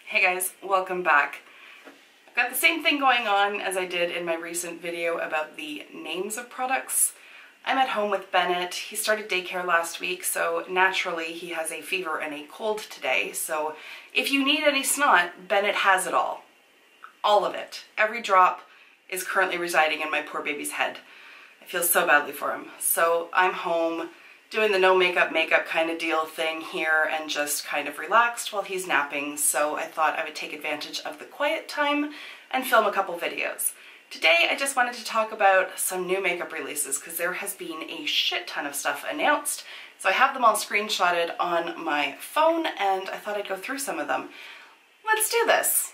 Hey guys, welcome back. I've got the same thing going on as I did in my recent video about the names of products. I'm at home with Bennett. He started daycare last week, so naturally he has a fever and a cold today. So if you need any snot, Bennett has it all. All of it. Every drop is currently residing in my poor baby's head. I feel so badly for him. So I'm home doing the no makeup kind of deal thing here and just kind of relaxed while he's napping. So I thought I would take advantage of the quiet time and film a couple videos. Today I just wanted to talk about some new makeup releases because there has been a shit ton of stuff announced. So I have them all screenshotted on my phone and I thought I'd go through some of them. Let's do this.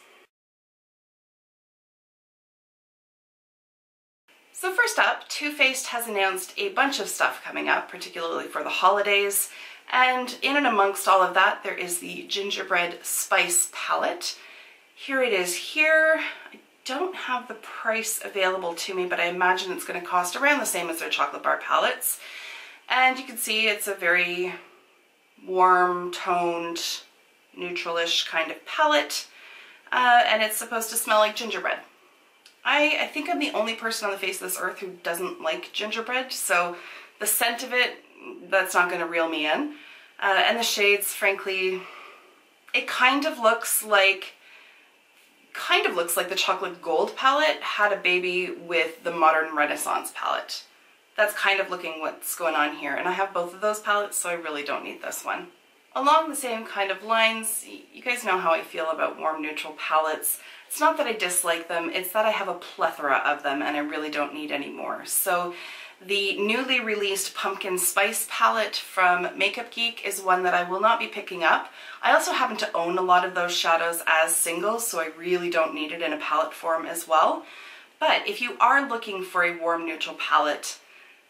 So first up, Too Faced has announced a bunch of stuff coming up, particularly for the holidays. And in and amongst all of that, there is the Gingerbread Spice palette. Here it is here. I don't have the price available to me, but I imagine it's going to cost around the same as their chocolate bar palettes. And you can see it's a very warm toned, neutralish kind of palette. And it's supposed to smell like gingerbread. I think I'm the only person on the face of this earth who doesn't like gingerbread, so the scent of it, that's not going to reel me in. And the shades, frankly, it kind of looks like the chocolate gold palette had a baby with the modern Renaissance palette. That's kind of looking what's going on here, and I have both of those palettes, so I really don't need this one. Along the same kind of lines, you guys know how I feel about warm neutral palettes. It's not that I dislike them, it's that I have a plethora of them and I really don't need any more. So the newly released Pumpkin Spice palette from Makeup Geek is one that I will not be picking up. I also happen to own a lot of those shadows as singles, so I really don't need it in a palette form as well. But if you are looking for a warm neutral palette,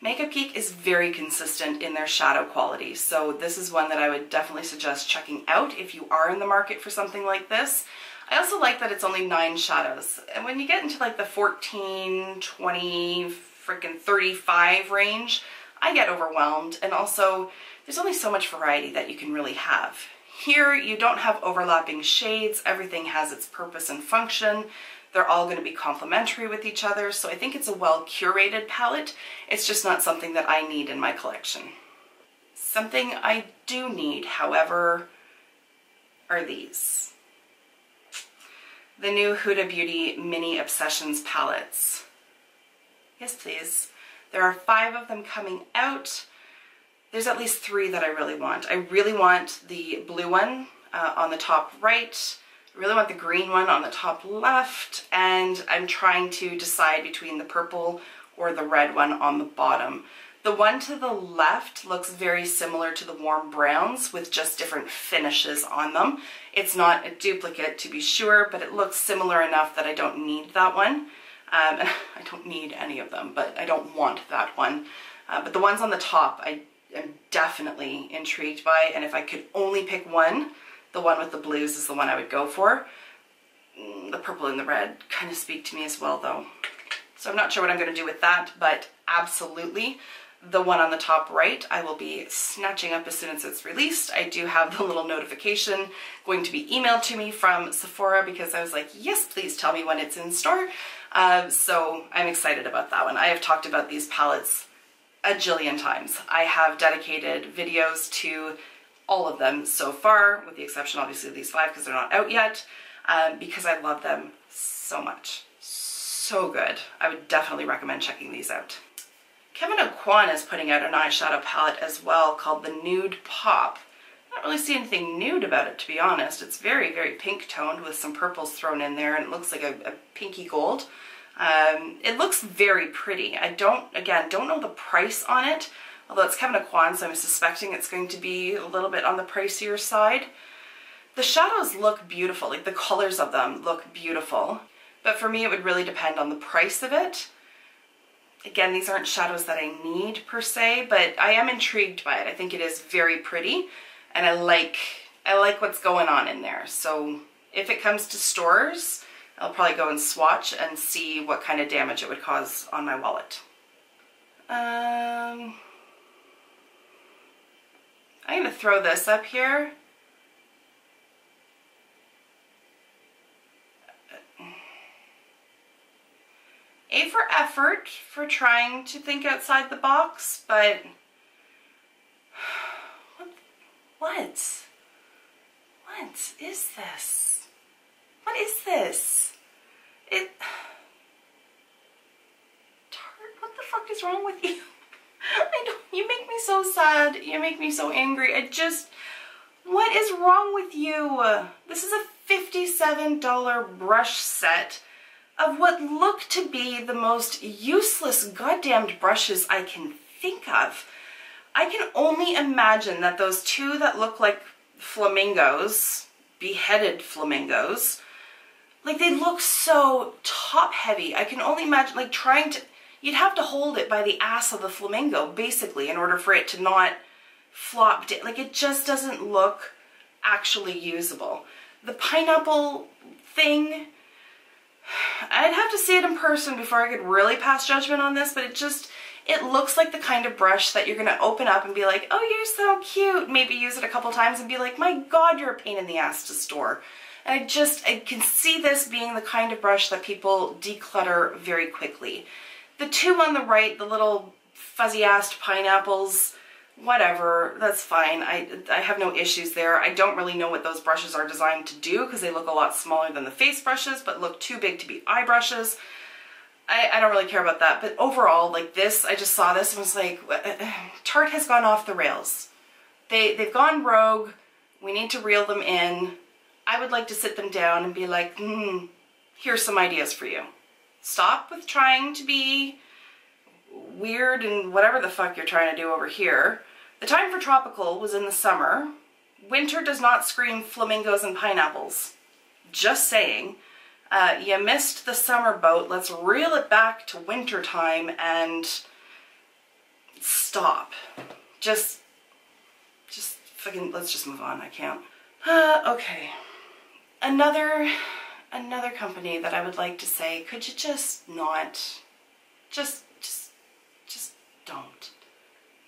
Makeup Geek is very consistent in their shadow quality, so this is one that I would definitely suggest checking out if you are in the market for something like this. I also like that it's only 9 shadows, and when you get into like the 14, 20, freaking 35 range, I get overwhelmed, and also there's only so much variety that you can really have. Here you don't have overlapping shades, everything has its purpose and function. They're all going to be complementary with each other, so I think it's a well-curated palette. It's just not something that I need in my collection. Something I do need, however, are these. The new Huda Beauty Mini Obsessions palettes. Yes, please. There are 5 of them coming out. There's at least 3 that I really want. I really want the blue one on the top right. I really want the green one on the top left, and I'm trying to decide between the purple or the red one on the bottom. The one to the left looks very similar to the warm browns with just different finishes on them. It's not a duplicate to be sure, but it looks similar enough that I don't need that one. And I don't need any of them, but I don't want that one. But the ones on the top I am definitely intrigued by, and if I could only pick one, the one with the blues is the one I would go for. The purple and the red kind of speak to me as well though. So I'm not sure what I'm going to do with that, but absolutely the one on the top right I will be snatching up as soon as it's released. I do have the little notification going to be emailed to me from Sephora because I was like, yes, please tell me when it's in store. So I'm excited about that one. I have talked about these palettes a jillion times. I have dedicated videos to all of them so far, with the exception obviously of these 5 because they're not out yet, because I love them so much. So good. I would definitely recommend checking these out. Kevyn Aucoin is putting out an eyeshadow palette as well called the Nude Pop. I don't really see anything nude about it, to be honest. It's very, very pink toned with some purples thrown in there, and it looks like a pinky gold. It looks very pretty. I don't know the price on it, although it's Kevyn Aucoin, so I'm suspecting it's going to be a little bit on the pricier side. The shadows look beautiful, like the colors of them look beautiful, but for me it would really depend on the price of it. Again, these aren't shadows that I need per se, but I am intrigued by it. I think it is very pretty, and I like what's going on in there. So if it comes to stores, I'll probably go and swatch and see what kind of damage it would cause on my wallet. I'm going to throw this up here. A, for effort, for trying to think outside the box, but what is this? What is this? Tarte, what the fuck is wrong with you? You make me so sad. You make me so angry. What is wrong with you? This is a $57 brush set of what look to be the most useless goddamned brushes I can think of. I can only imagine that those two that look like flamingos, beheaded flamingos, like they look so top heavy. I can only imagine like trying to, you'd have to hold it by the ass of the flamingo basically in order for it to not flop down. Like it just doesn't look actually usable. The pineapple thing, I'd have to see it in person before I could really pass judgment on this, but it looks like the kind of brush that you're gonna open up and be like, oh, you're so cute. Maybe use it a couple times and be like, my God, you're a pain in the ass to store. And I can see this being the kind of brush that people declutter very quickly. The two on the right, the little fuzzy-assed pineapples, whatever, that's fine. I have no issues there. I don't really know what those brushes are designed to do because they look a lot smaller than the face brushes, but look too big to be eye brushes. I don't really care about that, but overall, like this, I just saw this and was like, Tarte has gone off the rails. They've gone rogue. We need to reel them in. I would like to sit them down and be like, here's some ideas for you. Stop with trying to be weird and whatever the fuck you're trying to do over here. The time for tropical was in the summer. Winter does not scream flamingos and pineapples. Just saying. You missed the summer boat. Let's reel it back to winter time and stop. Just fucking, let's just move on. I can't. Okay. Another company that I would like to say, could you just not, just don't.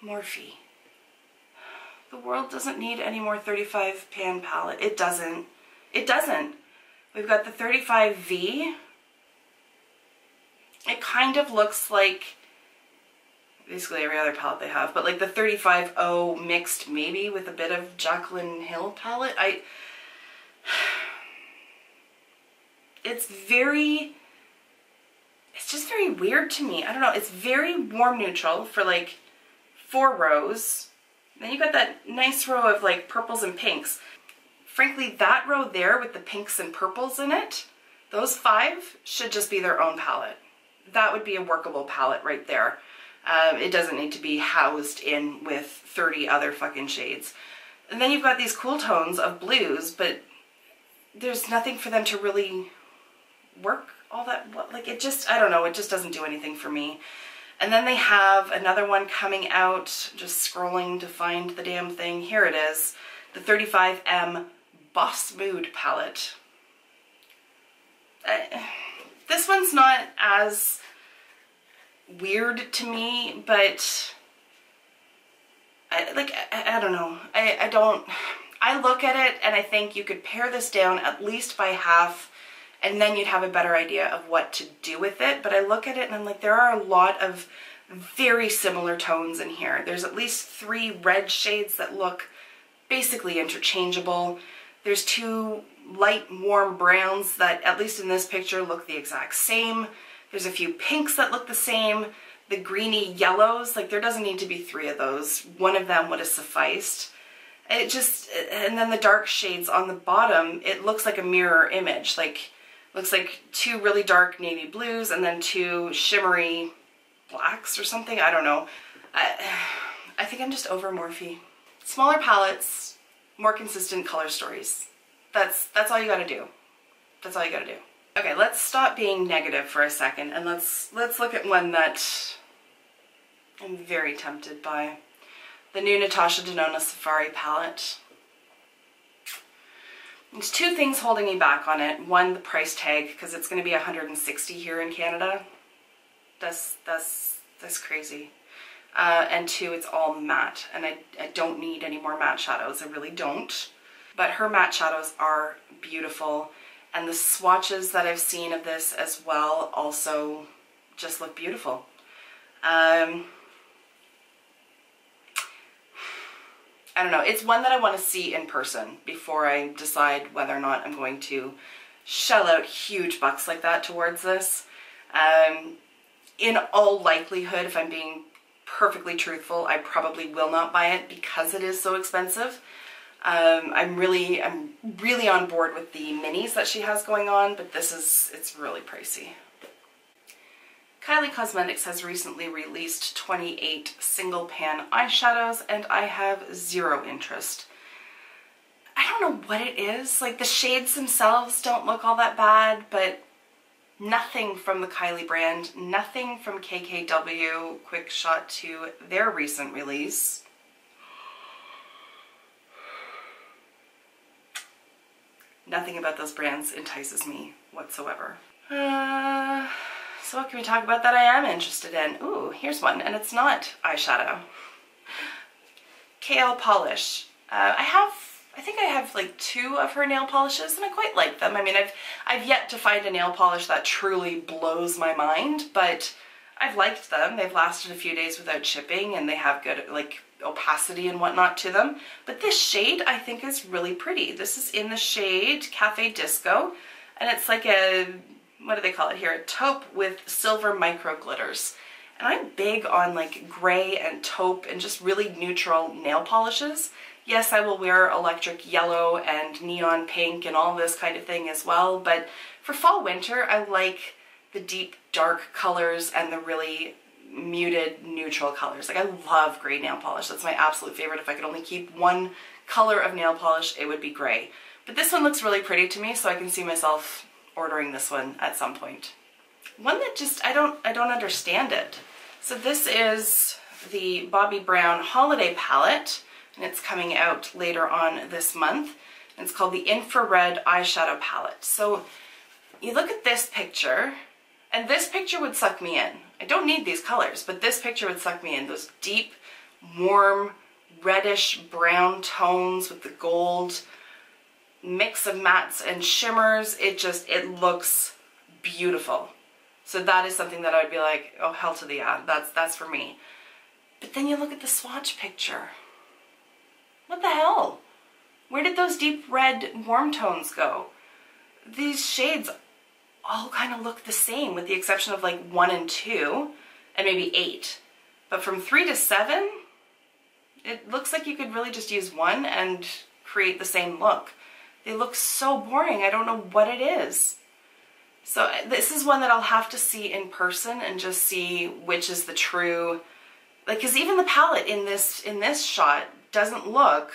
Morphe. The world doesn't need any more 35 pan palette. It doesn't. It doesn't. We've got the 35V. It kind of looks like basically every other palette they have, but like the 35O mixed maybe with a bit of Jaclyn Hill palette. It's just very weird to me. I don't know. It's very warm neutral for like 4 rows. Then you got that nice row of like purples and pinks. Frankly, that row there with the pinks and purples in it, those 5 should just be their own palette. That would be a workable palette right there. It doesn't need to be housed in with 30 other fucking shades. And then you've got these cool tones of blues, but there's nothing for them to really work all that, like it just, I don't know, it just doesn't do anything for me. And then they have another one coming out, just scrolling to find the damn thing. Here it is, the 35M Boss Mood palette. This one's not as weird to me, but I don't know. I look at it and I think you could pare this down at least by half and then you'd have a better idea of what to do with it. But I look at it and I'm like, there are a lot of very similar tones in here. There's at least 3 red shades that look basically interchangeable. There's 2 light warm browns that, at least in this picture, look the exact same. There's a few pinks that look the same. The greeny yellows, like there doesn't need to be 3 of those. 1 of them would have sufficed. It just, and then the dark shades on the bottom, it looks like a mirror image. Like, looks like 2 really dark navy blues and then 2 shimmery blacks or something. I don't know. I think I'm just over Morphe. Smaller palettes, more consistent color stories. That's all you gotta do. That's all you gotta do. Okay, let's stop being negative for a second and let's look at one that I'm very tempted by. The new Natasha Denona Safari palette. There's 2 things holding me back on it. One, the price tag, because it's going to be $160 here in Canada. That's crazy. And 2, it's all matte, and I don't need any more matte shadows. I really don't. But her matte shadows are beautiful, and the swatches that I've seen of this as well also just look beautiful. I don't know, it's one that I want to see in person before I decide whether or not I'm going to shell out huge bucks like that towards this. In all likelihood, if I'm being perfectly truthful, I probably will not buy it because it is so expensive. I'm really on board with the minis that she has going on, but it's really pricey. Kylie Cosmetics has recently released 28 single pan eyeshadows, and I have zero interest. I don't know what it is. Like, the shades themselves don't look all that bad, but nothing from the Kylie brand, nothing from KKW, quick shot to their recent release. Nothing about those brands entices me whatsoever. So what can we talk about that I am interested in? Ooh, here's one, and it's not eyeshadow. KL Polish. I think I have like 2 of her nail polishes, and I quite like them. I mean, I've yet to find a nail polish that truly blows my mind, but I've liked them. They've lasted a few days without chipping, and they have good like opacity and whatnot to them. But this shade I think is really pretty. This is in the shade Cafe Disco, and it's like a, what do they call it here? A taupe with silver micro glitters. And I'm big on like gray and taupe and just really neutral nail polishes. Yes, I will wear electric yellow and neon pink and all this kind of thing as well, but for fall winter I like the deep dark colors and the really muted neutral colors. Like, I love gray nail polish. That's my absolute favorite. If I could only keep one color of nail polish, it would be gray. But this one looks really pretty to me, so I can see myself ordering this one at some point. One that just, I don't understand it. So this is the Bobbi Brown Holiday Palette, and it's coming out later on this month. And it's called the Infrared Eyeshadow Palette. So you look at this picture, and this picture would suck me in. I don't need these colors, but this picture would suck me in. Those deep, warm, reddish brown tones with the gold mix of mattes and shimmers. It looks beautiful. So that is something that I would be like, oh, hell to the yeah, that's for me. But then you look at the swatch picture. What the hell? Where did those deep red warm tones go? These shades all kind of look the same, with the exception of like 1 and 2 and maybe 8. But from 3 to 7, it looks like you could really just use 1 and create the same look. They look so boring. I don't know what it is. So this is one that I'll have to see in person and just see which is the true, like, because even the palette in this shot doesn't look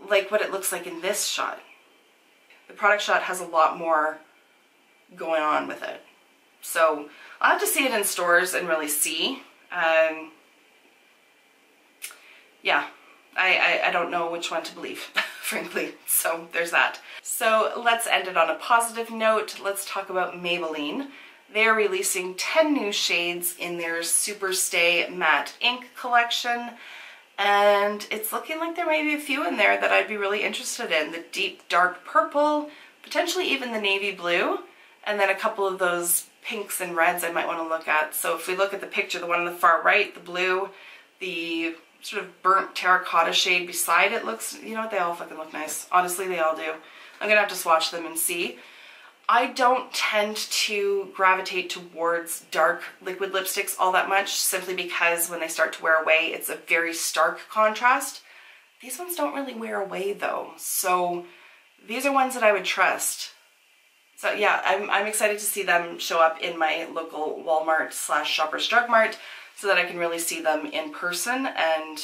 like what it looks like in this shot. The product shot has a lot more going on with it. So I'll have to see it in stores and really see. Yeah, I don't know which one to believe, frankly. So there's that. So let's end it on a positive note. Let's talk about Maybelline. They're releasing 10 new shades in their Super Stay Matte Ink collection. And it's looking like there may be a few in there that I'd be really interested in. The deep dark purple, potentially even the navy blue, and then a couple of those pinks and reds I might want to look at. So if we look at the picture, the one on the far right, the blue, the sort of burnt terracotta shade beside it looks, you know what, they all fucking look nice. Honestly, they all do. I'm gonna have to swatch them and see. I don't tend to gravitate towards dark liquid lipsticks all that much, simply because when they start to wear away, it's a very stark contrast. These ones don't really wear away though, so these are ones that I would trust. So yeah, I'm excited to see them show up in my local Walmart / Shoppers Drug Mart so that I can really see them in person, and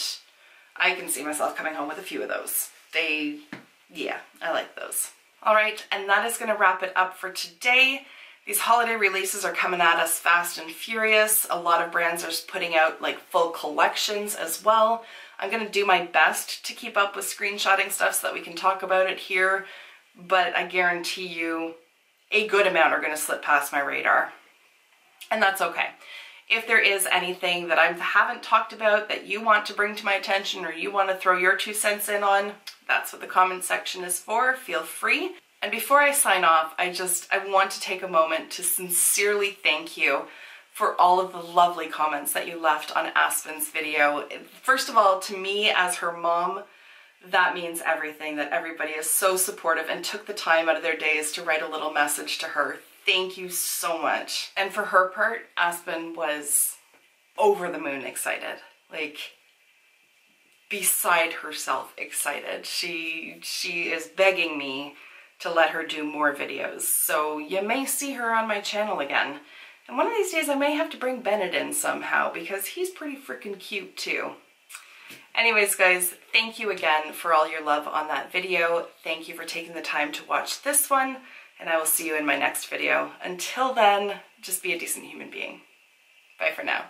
I can see myself coming home with a few of those. Yeah, I like those. All right, and that is gonna wrap it up for today. These holiday releases are coming at us fast and furious. A lot of brands are putting out like full collections as well. I'm gonna do my best to keep up with screenshotting stuff so that we can talk about it here, but I guarantee you a good amount are gonna slip past my radar. And that's okay. If there is anything that I haven't talked about that you want to bring to my attention or you want to throw your 2 cents in on, that's what the comment section is for. Feel free. And before I sign off, I want to take a moment to sincerely thank you for all of the lovely comments that you left on Aspen's video. First of all, to me as her mom, that means everything, that everybody is so supportive and took the time out of their days to write a little message to her. Thank you so much. And for her part, Aspen was over the moon excited. Like, beside herself excited. She is begging me to let her do more videos. So you may see her on my channel again. And one of these days I may have to bring Bennett in somehow because he's pretty freaking cute too. Anyways guys, thank you again for all your love on that video. Thank you for taking the time to watch this one, and I will see you in my next video. Until then, just be a decent human being. Bye for now.